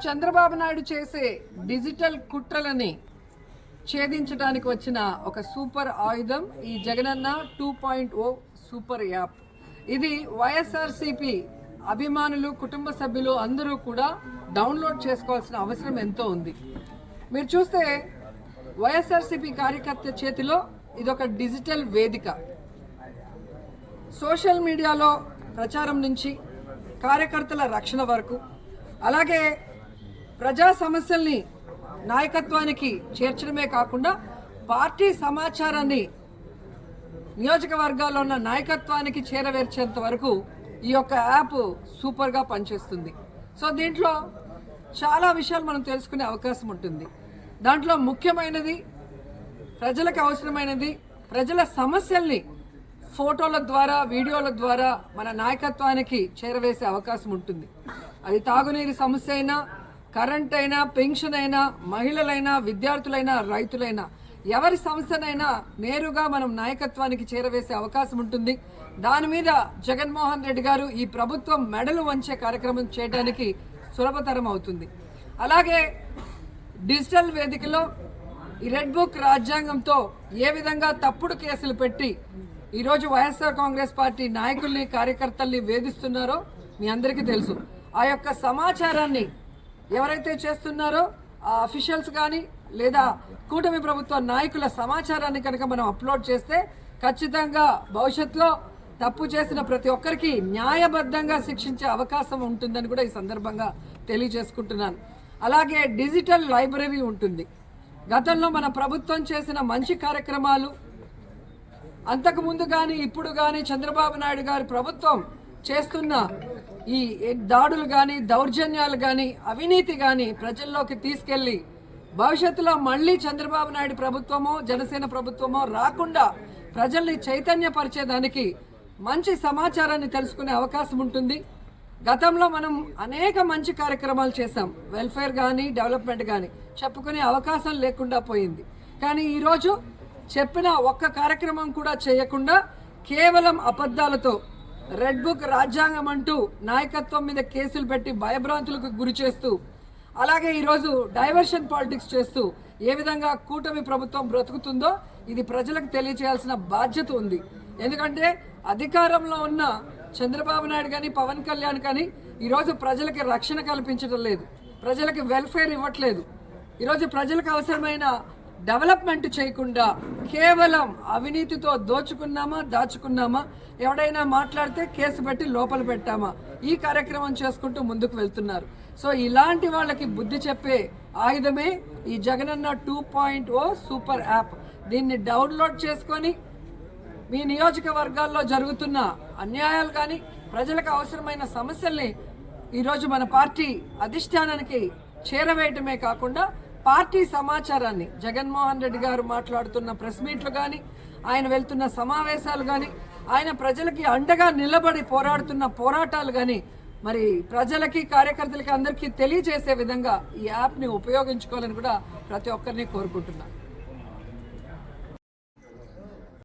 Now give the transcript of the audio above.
చంద్రబాబు నాయుడు చేసే డిజిటల్ కుట్రలని ఛేదించడానికి వచ్చిన ఒక సూపర్ ఆయుధం ఈ జగనన్న 2.0 సూపర్ యాప్. ఇది వైఎస్ఆర్సీపీ అభిమానులు, కుటుంబ సభ్యులు అందరూ కూడా డౌన్లోడ్ చేసుకోవాల్సిన అవసరం ఎంతో ఉంది. మీరు చూస్తే వైఎస్ఆర్సీపీ కార్యకర్త చేతిలో ఇదొక డిజిటల్ వేదిక. సోషల్ మీడియాలో ప్రచారం నుంచి కార్యకర్తల రక్షణ వరకు, అలాగే ప్రజా సమస్యల్ని నాయకత్వానికి చేర్చడమే కాకుండా పార్టీ సమాచారాన్ని నియోజకవర్గాల్లో ఉన్న నాయకత్వానికి చేరవేర్చేంత వరకు ఈ యొక్క యాప్ సూపర్గా పనిచేస్తుంది. సో దీంట్లో చాలా విషయాలు మనం తెలుసుకునే అవకాశం ఉంటుంది. దాంట్లో ముఖ్యమైనది, ప్రజలకు అవసరమైనది, ప్రజల సమస్యల్ని ఫోటోల ద్వారా, వీడియోల ద్వారా మన నాయకత్వానికి చేరవేసే అవకాశం ఉంటుంది. అది తాగునీరు సమస్య అయినా, కరెంట్ అయినా, పెన్షన్ అయినా, మహిళలైనా, విద్యార్థులైనా, రైతులైనా, ఎవరి సమస్యనైనా నేరుగా మనం నాయకత్వానికి చేరవేసే అవకాశం ఉంటుంది. దాని మీద జగన్మోహన్ రెడ్డి గారు ఈ ప్రభుత్వం మెడలు వంచే కార్యక్రమం చేయడానికి సులభతరం అవుతుంది. అలాగే డిజిటల్ వేదికలో ఈ రెడ్ బుక్ రాజ్యాంగంతో ఏ విధంగా తప్పుడు కేసులు పెట్టి ఈరోజు వైఎస్ఆర్ కాంగ్రెస్ పార్టీ నాయకుల్ని, కార్యకర్తల్ని వేధిస్తున్నారో మీ అందరికీ తెలుసు. ఆ యొక్క సమాచారాన్ని ఎవరైతే చేస్తున్నారో ఆ అఫీషియల్స్ కానీ లేదా కూటమి ప్రభుత్వ నాయకుల సమాచారాన్ని కనుక మనం అప్లోడ్ చేస్తే ఖచ్చితంగా భవిష్యత్తులో తప్పు చేసిన ప్రతి ఒక్కరికి న్యాయబద్ధంగా శిక్షించే అవకాశం ఉంటుందని కూడా ఈ సందర్భంగా తెలియజేసుకుంటున్నాను. అలాగే డిజిటల్ లైబ్రరీ ఉంటుంది. గతంలో మన ప్రభుత్వం చేసిన మంచి కార్యక్రమాలు, అంతకుముందు కానీ ఇప్పుడు కానీ చంద్రబాబు నాయుడు గారి ప్రభుత్వం చేస్తున్న ఈ దాడులు కానీ, దౌర్జన్యాలు కానీ, అవినీతి కానీ ప్రజల్లోకి తీసుకెళ్లి భవిష్యత్తులో మళ్ళీ చంద్రబాబు నాయుడు ప్రభుత్వమో, జనసేన ప్రభుత్వమో రాకుండా ప్రజల్ని చైతన్యపరిచేదానికి మంచి సమాచారాన్ని తెలుసుకునే అవకాశం ఉంటుంది. గతంలో మనం అనేక మంచి కార్యక్రమాలు చేశాం. వెల్ఫేర్ కానీ, డెవలప్మెంట్ కానీ చెప్పుకునే అవకాశం లేకుండా పోయింది. కానీ ఈరోజు చెప్పిన ఒక్క కార్యక్రమం కూడా చేయకుండా కేవలం అబద్ధాలతో రెడ్ బుక్ రాజ్యాంగం అంటూ నాయకత్వం మీద కేసులు పెట్టి భయభ్రాంతులకు గురి చేస్తూ, అలాగే ఈరోజు డైవర్షన్ పాలిటిక్స్ చేస్తూ ఏ విధంగా కూటమి ప్రభుత్వం బ్రతుకుతుందో ఇది ప్రజలకు తెలియచేయాల్సిన బాధ్యత ఉంది. ఎందుకంటే అధికారంలో ఉన్న చంద్రబాబు నాయుడు కానీ, పవన్ కళ్యాణ్ కానీ ఈరోజు ప్రజలకి రక్షణ కల్పించడం లేదు, ప్రజలకి వెల్ఫేర్ ఇవ్వట్లేదు. ఈరోజు ప్రజలకు అవసరమైన డెవలప్మెంట్ చేయకుండా కేవలం అవినీతితో దోచుకున్నామా, దాచుకున్నామా, ఎవడైనా మాట్లాడితే కేసు పెట్టి లోపల పెట్టామా, ఈ కార్యక్రమం చేసుకుంటూ ముందుకు వెళ్తున్నారు. సో ఇలాంటి వాళ్ళకి బుద్ధి చెప్పే ఆయుధమే ఈ జగనన్న 2.0 సూపర్ యాప్. దీన్ని డౌన్లోడ్ చేసుకొని మీ నియోజకవర్గాల్లో జరుగుతున్న అన్యాయాలు కానీ, ప్రజలకు అవసరమైన సమస్యల్ని ఈరోజు మన పార్టీ అధిష్టానానికి చేరవేయటమే కాకుండా పార్టీ సమాచారాన్ని, జగన్మోహన్ రెడ్డి గారు మాట్లాడుతున్న ప్రెస్ మీట్లు కానీ, ఆయన వెళ్తున్న సమావేశాలు కానీ, ఆయన ప్రజలకి అండగా నిలబడి పోరాడుతున్న పోరాటాలు కానీ మరి ప్రజలకి, కార్యకర్తలకి అందరికీ తెలియజేసే విధంగా ఈ యాప్ని ఉపయోగించుకోవాలని కూడా ప్రతి ఒక్కరిని కోరుకుంటున్నాను.